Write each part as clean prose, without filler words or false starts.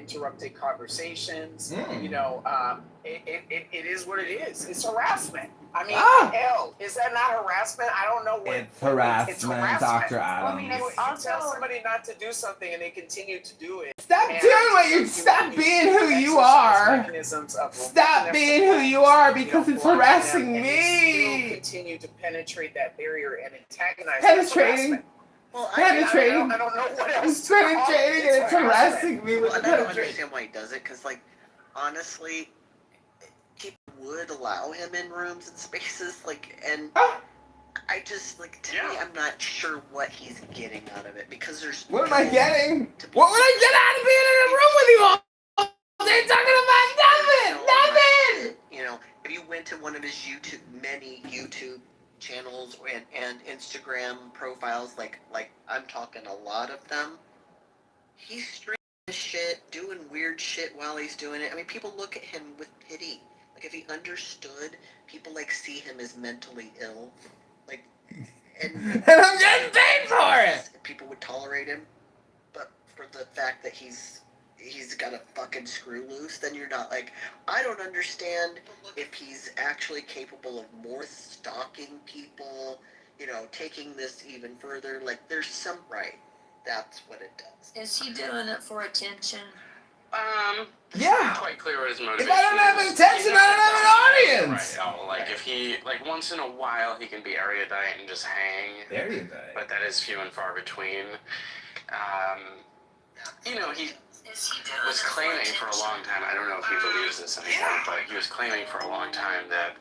uninterrupted conversations. You know, it is what it is. It's harassment. I mean, hell, is that not harassment? I don't know what. It's harassment, it's harassment. Dr. Adams. Well, I mean, You tell somebody not to do something and they continue to do it. Stop doing what you. Stop being who you are. Stop being who you are because it's harassing me. Continue to penetrate that barrier and antagonize. Penetrating. Well, penetrating. I don't know what else. It's penetrating and it's harassing me with I the don't understand why he does it, because, like, honestly, people would allow him in rooms and spaces, like, and I just, like, to me, I'm not sure what he's getting out of it, because there's... What am I getting? What would I get out of being in a room with you all? They're talking about nothing! Nothing! You know, if you went to one of his many YouTube channels and Instagram profiles, like I'm talking a lot of them, he's streaming shit, doing weird shit while he's doing it. I mean, people look at him with pity. Like, if he understood, people, like, see him as mentally ill. Like, and I'm getting paid for it! People would tolerate him, but for the fact that he's got a fucking screw loose, then you're not like, I don't understand if he's actually capable of more stalking people, you know, taking this even further. Like, there's some that's what it does. Is he doing it for attention? It's Yeah. not quite clear what his motivation If I don't have attention, I don't have an audience. Right. Oh, like if he, like once in a while, he can be erudite and just hang. Erudite. But that is few and far between. You know, he was claiming for a long time, I don't know if he believes this anymore, but he was claiming for a long time that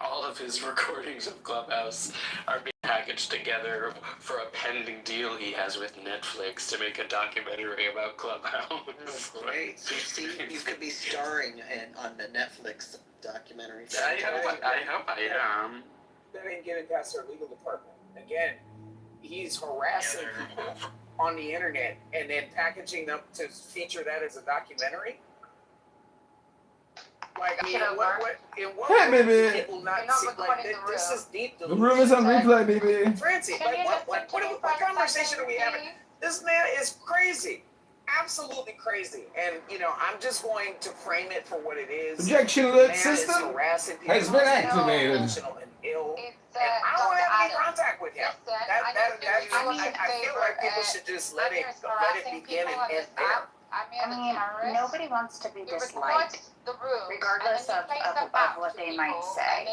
all of his recordings of Clubhouse are being packaged together for a pending deal he has with Netflix to make a documentary about Clubhouse. Oh, great. So you could be starring on the Netflix documentary. I hope I am. That ain't getting past our legal department. Again, he's harassing people on the internet and then packaging them to feature that as a documentary. Like, I mean, in what Hey, way baby. do people not see? Like, this is deep. The room is on replay, baby. Francie, like, what conversation are we having? This man is crazy. Absolutely crazy. And, you know, I'm just going to frame it for what it is. Objection alert Man system is harassing people. has been activated. Emotional and ill. And I don't have any contact with him. I feel like people should just let it begin and end there. I mean, nobody wants to be disliked, regardless of what they might say.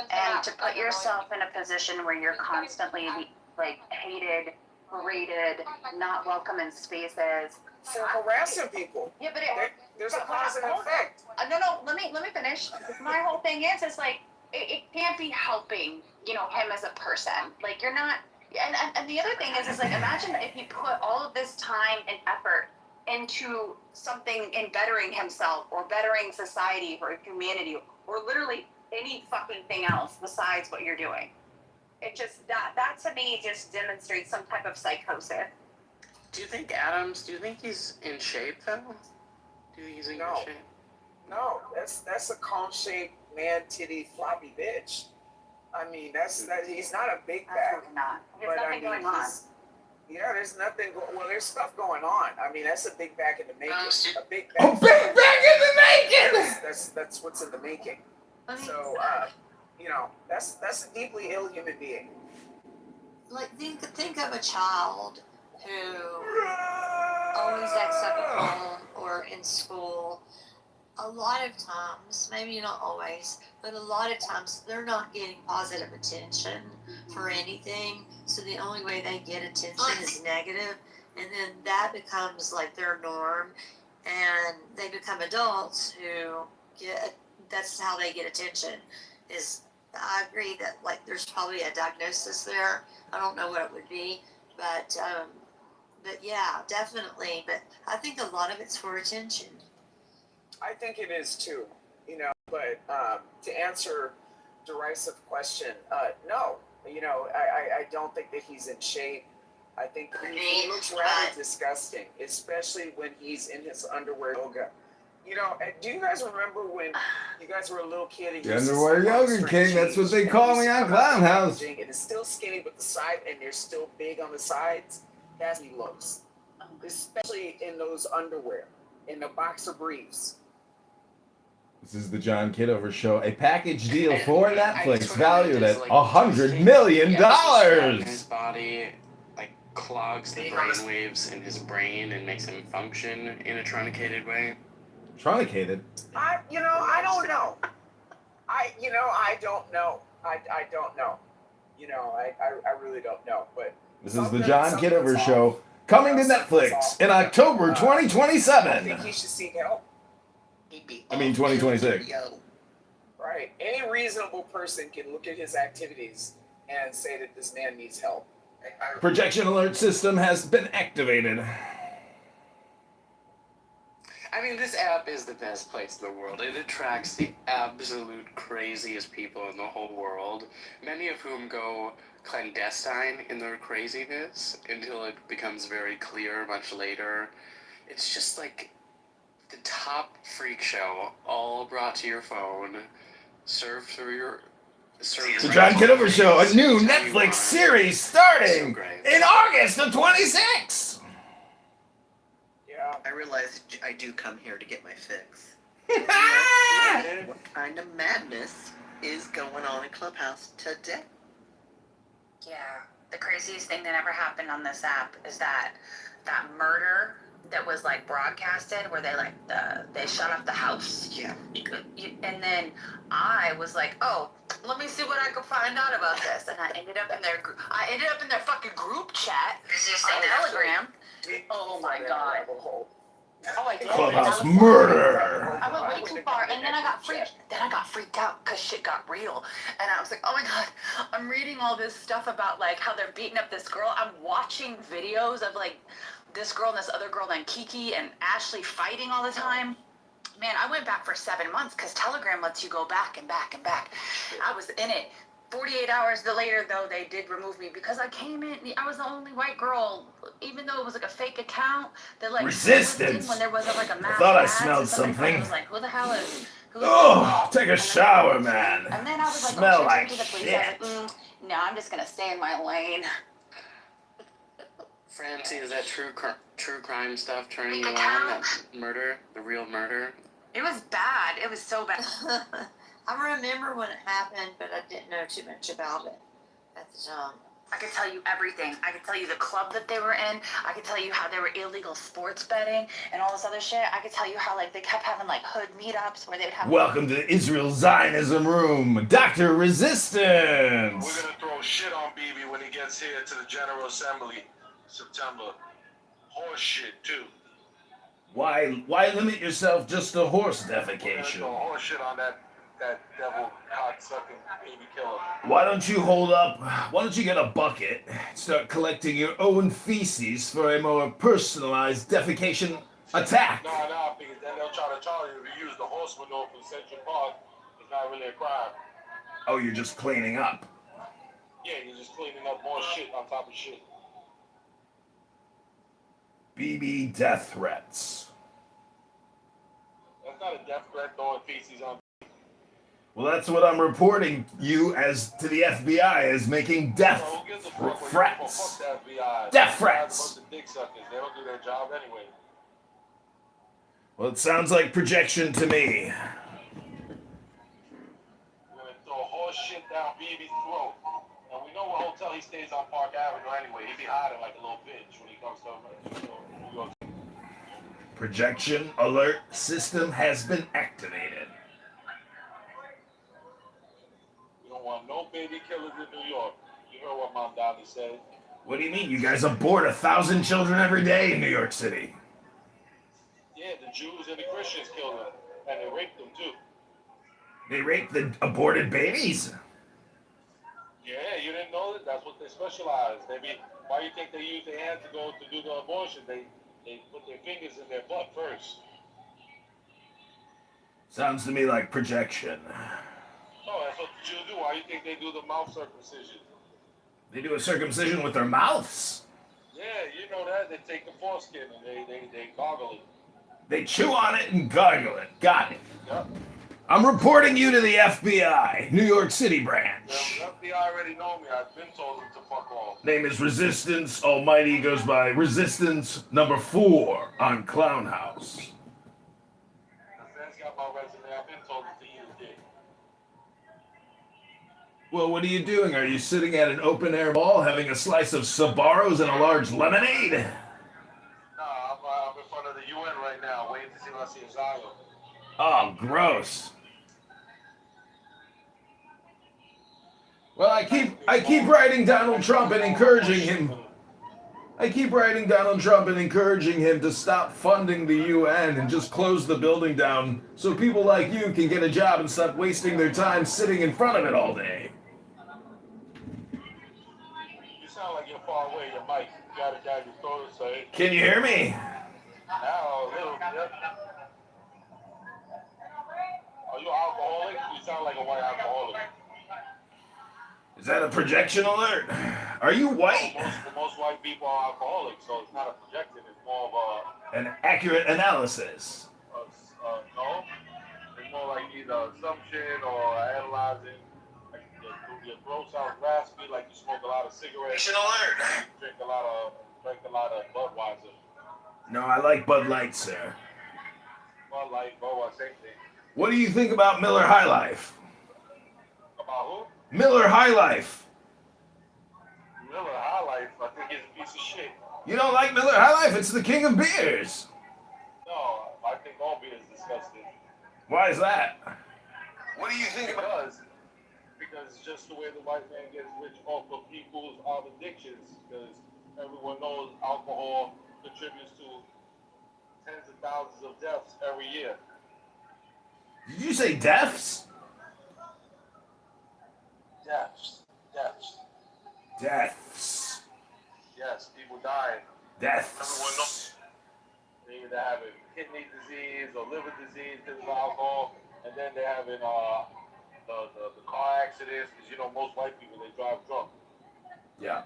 And to put yourself in a position where you're constantly, like, hated, berated, not welcome in spaces. For harassing people. Yeah, but there's a cause and effect. No, let me finish. My whole thing is like, it can't be helping, you know, him as a person. Like, you're not, and the other thing is like, imagine if you put all of this time and effort into something in bettering himself or bettering society or humanity or literally any fucking thing else besides what you're doing. It just, that to me just demonstrates some type of psychosis. Do you think he's in shape though? Do you think he's in good shape? No, that's a calm-shaped man, titty, floppy bitch. I mean, he's not a big bag. Not. There's nothing going on. Yeah, there's nothing. Well, there's stuff going on. I mean, that's a big bag in the making. A big bag. A big bag in the making. That's what's in the making. So, you know, that's a deeply ill human being. Like, think of a child who always acts up at home or in school. A lot of times, maybe not always, but a lot of times they're not getting positive attention for anything. So the only way they get attention is negative, and then that becomes like their norm, and they become adults who that's how they get attention. I agree that, like, there's probably a diagnosis there. I don't know what it would be, but yeah, definitely. But I think a lot of it's for attention. I think it is too, you know, but to answer derisive question, no, you know, I don't think that he's in shape. I think he looks rather disgusting, especially when he's in his underwear yoga. You know, do you guys remember when you guys were a little kid? And the underwear yoga king, that's what they call me on Clown House. And it's still skinny, but the side, and they're still big on the sides. That's how he looks, especially in those underwear. in a box of briefs. This is the John Kitover Show, a package deal And for I Netflix swear valued it's at like $100 million. his body like clogs the brain waves in his brain and makes him function in a truncated way. Truncated? I don't know. I don't know. I don't know. I really don't know. But This is the John Kitover Show, coming to Netflix in October I 2027. think he should seek help. I mean 2026. Right. Any reasonable person can look at his activities and say that this man needs help. Projection alert system has been activated. I mean, this app is the best place in the world. It attracts the absolute craziest people in the whole world, many of whom go clandestine in their craziness until it becomes very clear much later. It's just like the top freak show, all brought to your phone, served through your... The John Kitover Show, a new Netflix series starting in August of 26. Yeah. I realize I do come here to get my fix. Ah! What kind of madness is going on in Clubhouse today? Yeah, the craziest thing that ever happened on this app is that murder that was like broadcasted, where they shut up the house. Yeah. And then I was like, oh, let me see what I can find out about this, and I ended up in their fucking group chat on Telegram. Oh my god. Oh, I did. Clubhouse murder. I went way too far, and then I got freaked out because shit got real, and I was like, oh my god, I'm reading all this stuff about like how they're beating up this girl. I'm watching videos of like this girl and this other girl named Kiki and Ashley fighting all the time. Man, I went back for 7 months because Telegram lets you go back and back and back. I was in it. 48 hours later, though, they did remove me because I came in. I was the only white girl, even though it was like a fake account. That like Resistance. When there wasn't like a mass. I thought I ads, smelled and somebody something. was like, who the hell is? Oh, take a shower, man. And then I was like, Smell oh, like to the police. shit. I was like, no, I'm just gonna stay in my lane. Francie, is that true crime stuff turning you The on? cow. That murder? The real murder? It was bad. It was so bad. I remember when it happened, but I didn't know too much about it at the time. I could tell you everything. I could tell you the club that they were in. I could tell you how they were illegal sports betting and all this other shit. I could tell you how like they kept having like hood meetups where they would have. Welcome to Israel Zionism Room, Dr. Resistance. We're gonna throw shit on BB when he gets here to the General Assembly, September. Horse shit too. Why limit yourself just to horse We're gonna defecation? throw horse shit on that devil cock-sucking baby killer. Why don't you get a bucket, start collecting your own feces for a more personalized defecation attack? No, because then they'll try to charge you if you use the horse manure from Central Park. It's not really a crime. Oh, you're just cleaning up. Yeah, you're just cleaning up more shit on top of shit. BB death threats. That's not a death threat throwing feces on. Well, that's what I'm reporting you as to the FBI as making death Who gives a fuck? threats. Fuck the FBI. Death They're threats. a bunch of dick suckers. They don't do their job anyway. Well, it sounds like projection to me. We're gonna throw horse shit down BB's throat. And we know what hotel he stays on Park Avenue anyway. He be hiding like a little bitch when he comes to New York. Projection alert system has been activated. We don't want no baby killers in New York. You heard what Mom Donnie said. What do you mean? You guys abort 1,000 children every day in New York City. Yeah, the Jews and the Christians killed them. And they raped them too. They rape the aborted babies. Yeah, you didn't know that? That's what they specialize. Why do you think they use their hand to go to do the abortion? They put their fingers in their butt first. Sounds to me like projection. No, that's what the Jews do. Why do you think they do the mouth circumcision? They do a circumcision with their mouths. Yeah, you know that. They take the foreskin and they goggle it. They chew on it and gargle it. Got it. Yep. I'm reporting you to the FBI, New York City branch. Well, the FBI already know me. I've been told them to fuck off. Name is Resistance. Almighty goes by Resistance number 4 on Clown House. told him to eat his dick. Well, what are you doing? Are you sitting at an open-air mall having a slice of Sbarros and a large lemonade? Nah, I'm in front of the UN right now, waiting to see Zayo. Oh, gross. Well, I keep writing Donald Trump and encouraging him. I keep writing Donald Trump and encouraging him to stop funding the UN and just close the building down so people like you can get a job and stop wasting their time sitting in front of it all day. You sound like you're far away. Your mic, you got it down your throat, so it. Can you hear me? Now, a little bit. Are you alcoholic? You sound like a white alcoholic. Is that a projection alert? Are you white? Most white people are alcoholics, so it's not a projection. It's more of An accurate analysis. no. It's more like either assumption or analyzing. Like your throat sounds raspy, like you smoke a lot of cigarettes. Alert. You drink a lot of Budweiser. No, I like Bud Light, sir. Bud Light, Budweiser, same thing. What do you think about Miller High Life? About who? Miller High Life. Miller High Life, I think it's a piece of shit. You don't like Miller High Life? It's the king of beers. No, I think all beer is disgusting. Why is that? What do you think about? Because it's just the way the white man gets rich off of people's addictions. Because everyone knows alcohol contributes to tens of thousands of deaths every year. Did you say deaths? Deaths. Yes, people dying. Deaths. Everyone knows they either having kidney disease or liver disease because of alcohol, and then they're having the car accidents because most white people they drive drunk. Yeah.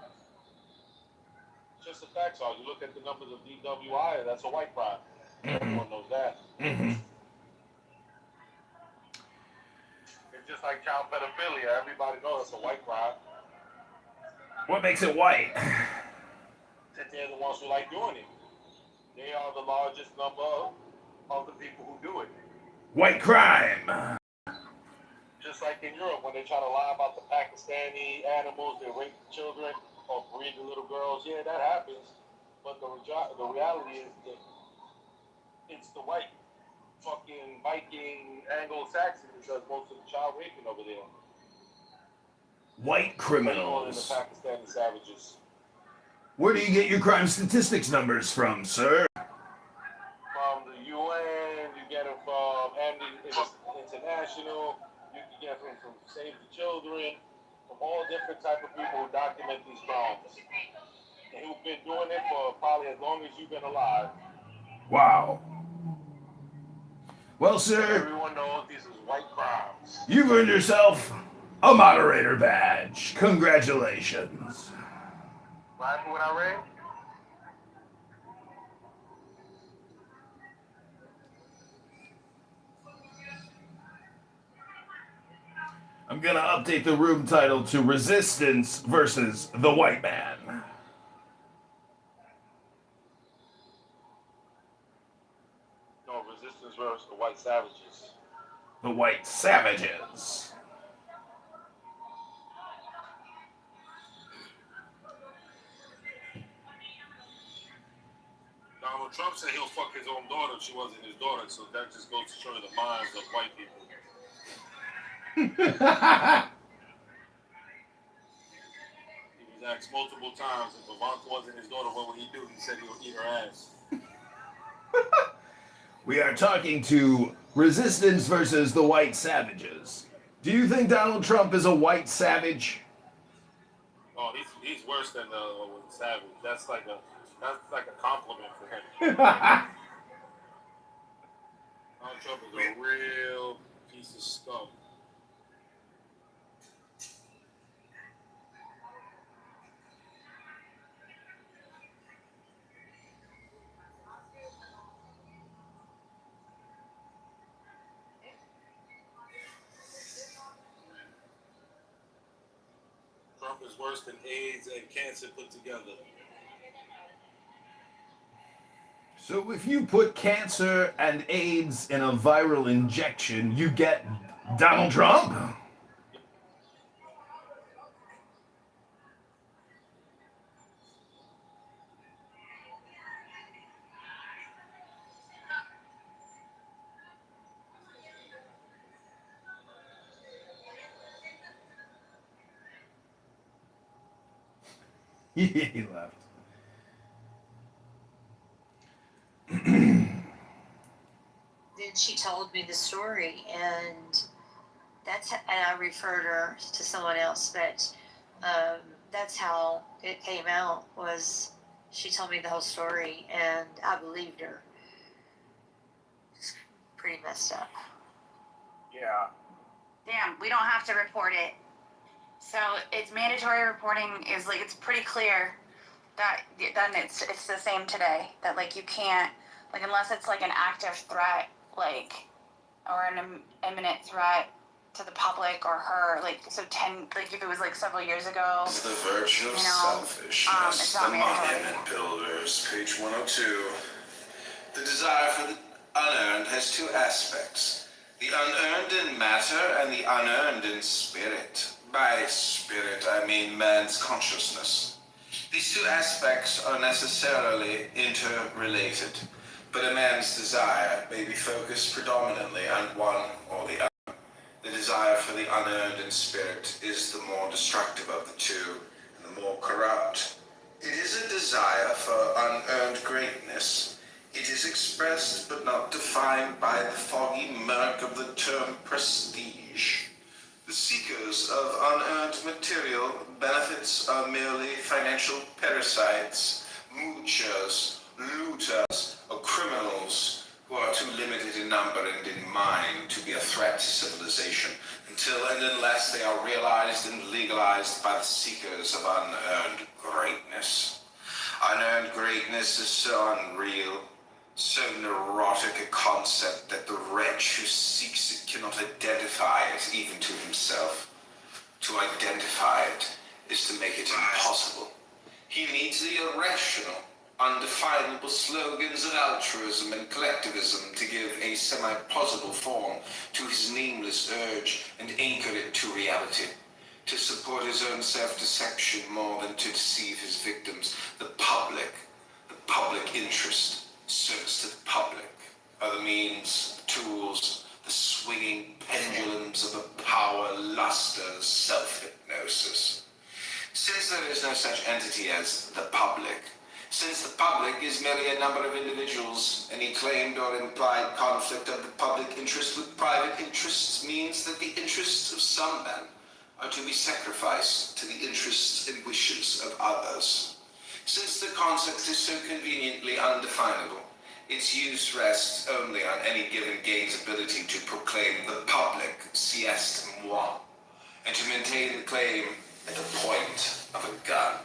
Just the facts are, you look at the numbers of DWI, that's a white crime. Everyone knows that. Mm-hmm. It's just like child pedophilia. Everybody knows it's a white crime. What makes it white? That they're the ones who like doing it. They are the largest number of the people who do it. White crime. Just like in Europe, when they try to lie about the Pakistani animals, they rape children or breed the little girls. Yeah, that happens. But the reality is that it's the white fucking Viking Anglo-Saxon that does most of the child raping over there. White More than the criminals. Pakistani savages. Where do you get your crime statistics numbers from, sir? From the UN, you get them from Amnesty International, you can get them from Save the Children, from all different type of people who document these crimes. And who've been doing it for probably as long as you've been alive. Wow. Well, sir, Everyone knows these are white crimes. you've earned yourself a moderator badge. Congratulations. What happened when I read? I'm gonna update the room title to Resistance versus the White Man. No, resistance versus the white savages. The White Savages. Donald Trump said he'll fuck his own daughter if she wasn't his daughter, so that just goes to show you the minds of white people. He was asked multiple times if Ivanka wasn't his daughter, what would he do? He said he'll eat her ass. We are talking to Resistance versus the White Savages. Do you think Donald Trump is a white savage? Oh, he's worse than the savage. That's like a compliment for him. Donald Trump is a real piece of scum. Trump is worse than AIDS and cancer put together. So if you put cancer and AIDS in a viral injection, you get Donald Trump? He left. Then she told me the story, and and I referred her to someone else, but that's how it came out. Was she told me the whole story, and I believed her. It's pretty messed up. Yeah. Damn, we don't have to report it. So it's mandatory reporting is like, it's pretty clear that then it's the same today, that like you can't, like, unless it's like an active threat, like, or an imminent threat to the public or her, like, so like if it was like several years ago, It's the virtue of you know, selfishness, it's the not mandatory. monument builders, page 102. The desire for the unearned has two aspects. The unearned in matter and the unearned in spirit. By spirit, I mean man's consciousness. These two aspects are necessarily interrelated, but a man's desire may be focused predominantly on one or the other. The desire for the unearned in spirit is the more destructive of the two, and the more corrupt. It is a desire for unearned greatness. It is expressed but not defined by the foggy murk of the term prestige. The seekers of unearned material benefits are merely financial parasites, moochers, looters, or criminals who are too limited in number and in mind to be a threat to civilization until and unless they are realized and legalized by the seekers of unearned greatness. Unearned greatness is so unreal, so neurotic a concept that the wretch who seeks it cannot identify it even to himself. To identify it is to make it impossible. He needs the irrational, undefinable slogans of altruism and collectivism to give a semi-plausible form to his nameless urge and anchor it to reality. To support his own self-deception more than to deceive his victims, the public interest, service to the public, are the means, the tools, the swinging pendulums of a power luster's self-hypnosis. Since there is no such entity as the public, since the public is merely a number of individuals, any claimed or implied conflict of the public interest with private interests means that the interests of some men are to be sacrificed to the interests and wishes of others. Since the concept is so conveniently undefinable, its use rests only on any given gain's ability to proclaim the public, sieste moi, and to maintain the claim at the point of a gun.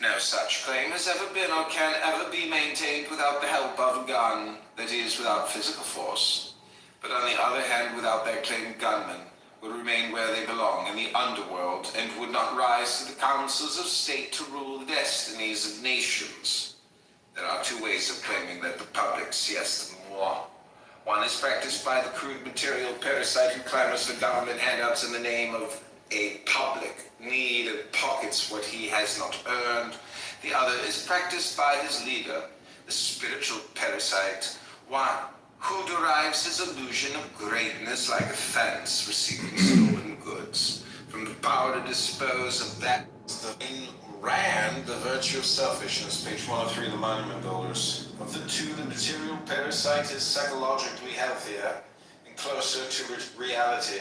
No such claim has ever been or can ever be maintained without the help of a gun, that is, without physical force. But on the other hand, without their claimed gunmen, would remain where they belong, in the underworld, and would not rise to the councils of state to rule the destinies of nations. There are two ways of claiming that the public sieste moi. One is practiced by the crude material parasite who clamors for government handouts in the name of a public need and pockets what he has not earned. The other is practiced by his leader, the spiritual parasite, one who derives his illusion of greatness like a fence receiving stolen goods from the power to dispose of that. In Rand, The Virtue of Selfishness, page 103, The Monument Builders. Of the two, the material parasite is psychologically healthier and closer to reality.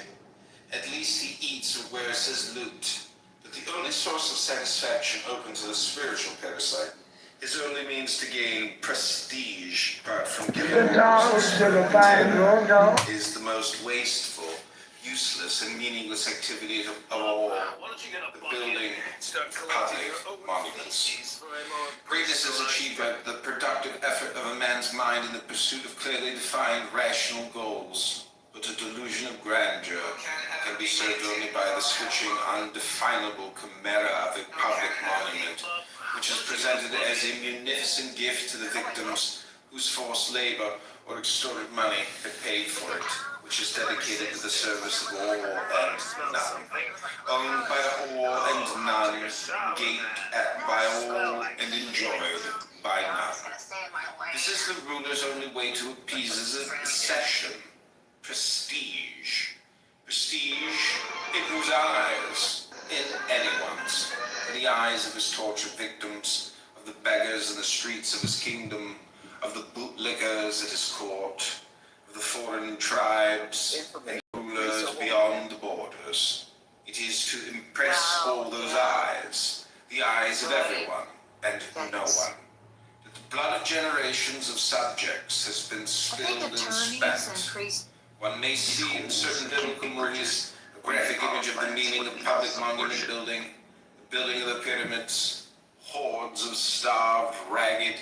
At least he eats and wears his loot. But the only source of satisfaction open to the spiritual parasite, his only means to gain prestige, apart from killing is the most wasteful, useless, and meaningless activity of all, the building public monuments. Greatness is achieved by the productive effort of a man's mind in the pursuit of clearly defined rational goals. But a delusion of grandeur can be served only by the switching, undefinable chimera of a public monument, which is presented as a munificent gift to the victims who whose forced labor or extorted money had paid for it, which is dedicated to the service of all and none, owned by all and none, gaped at by all and enjoyed by none. This is the ruler's only way to appease his obsession, prestige. Prestige in whose eyes, in anyone's, in the eyes of his tortured victims, of the beggars in the streets of his kingdom, of the bootlickers at his court, of the foreign tribes and rulers beyond the borders. It is to impress all those eyes, the eyes of everyone and no one, that the blood of generations of subjects has been spilled and spent. One may see in certain biblical movies a graphic image of the meaning of public monument building, the building of the pyramids, hordes of starved, ragged,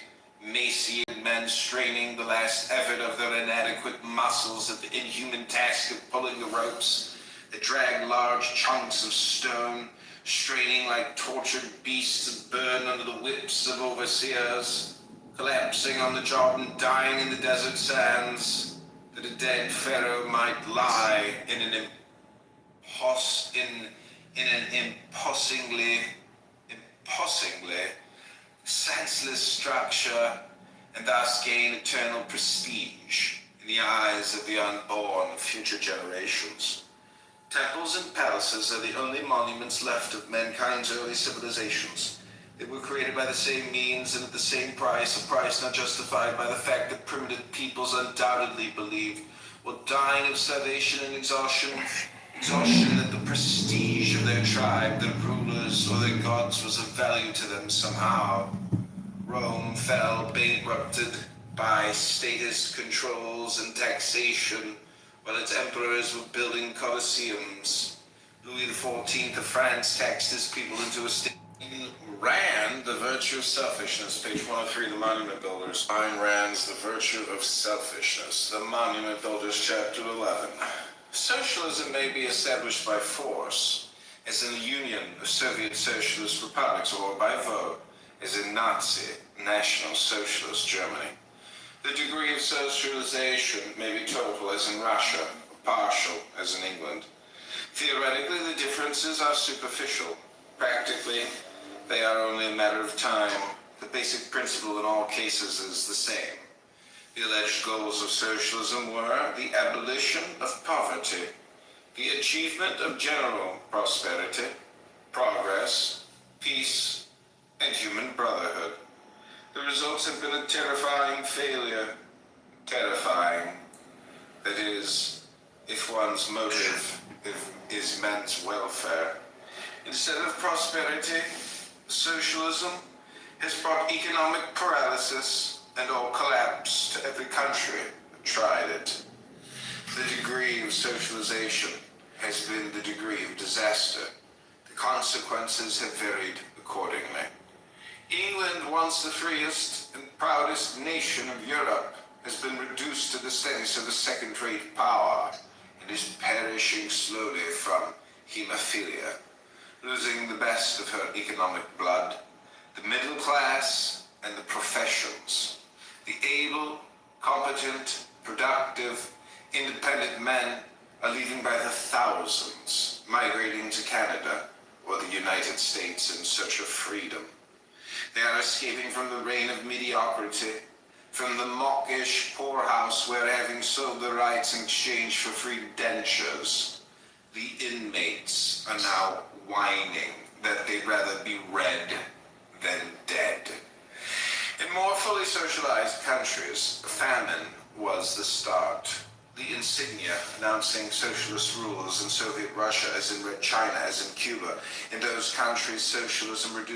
emaciated men straining the last effort of their inadequate muscles at the inhuman task of pulling the ropes that drag large chunks of stone, straining like tortured beasts that burn under the whips of overseers, collapsing on the job and dying in the desert sands, that a dead pharaoh might lie in an impossibly senseless structure, and thus gain eternal prestige in the eyes of the unborn of future generations. Temples and palaces are the only monuments left of mankind's early civilizations. They were created by the same means and at the same price, a price not justified by the fact that primitive peoples undoubtedly believed, while dying of starvation and exhaustion, that the prestige of their tribe, their rulers, or their gods was of value to them somehow. Rome fell bankrupted by statist controls and taxation, while its emperors were building colosseums. Louis XIV of France taxed his people into a state. Rand, The Virtue of Selfishness, page 103, The Monument Builders. Ayn Rand's The Virtue of Selfishness, The Monument Builders, chapter 11. Socialism may be established by force, as in the Union of Soviet Socialist Republics, or by vote, as in Nazi, National Socialist Germany. The degree of socialization may be total, as in Russia, or partial, as in England. Theoretically, the differences are superficial. Practically, they are only a matter of time. The basic principle in all cases is the same. The alleged goals of socialism were the abolition of poverty, the achievement of general prosperity, progress, peace, and human brotherhood. The results have been a terrifying failure. Terrifying. That is, if one's motive is men's welfare. Instead of prosperity, socialism has brought economic paralysis and all collapse to every country that tried it. The degree of socialization has been the degree of disaster. The consequences have varied accordingly. England, once the freest and proudest nation of Europe, has been reduced to the status of a second-rate power and is perishing slowly from hemophilia, losing the best of her economic blood, the middle class and the professions. The able, competent, productive, independent men are leaving by the thousands, migrating to Canada or the United States in search of freedom. They are escaping from the reign of mediocrity, from the mawkish poorhouse where, having sold their rights in exchange for free dentures, the inmates are now whining that they'd rather be red than dead. In more fully socialized countries, famine was the start. The insignia announcing socialist rules in Soviet Russia, as in Red China, as in Cuba. In those countries, socialism reduced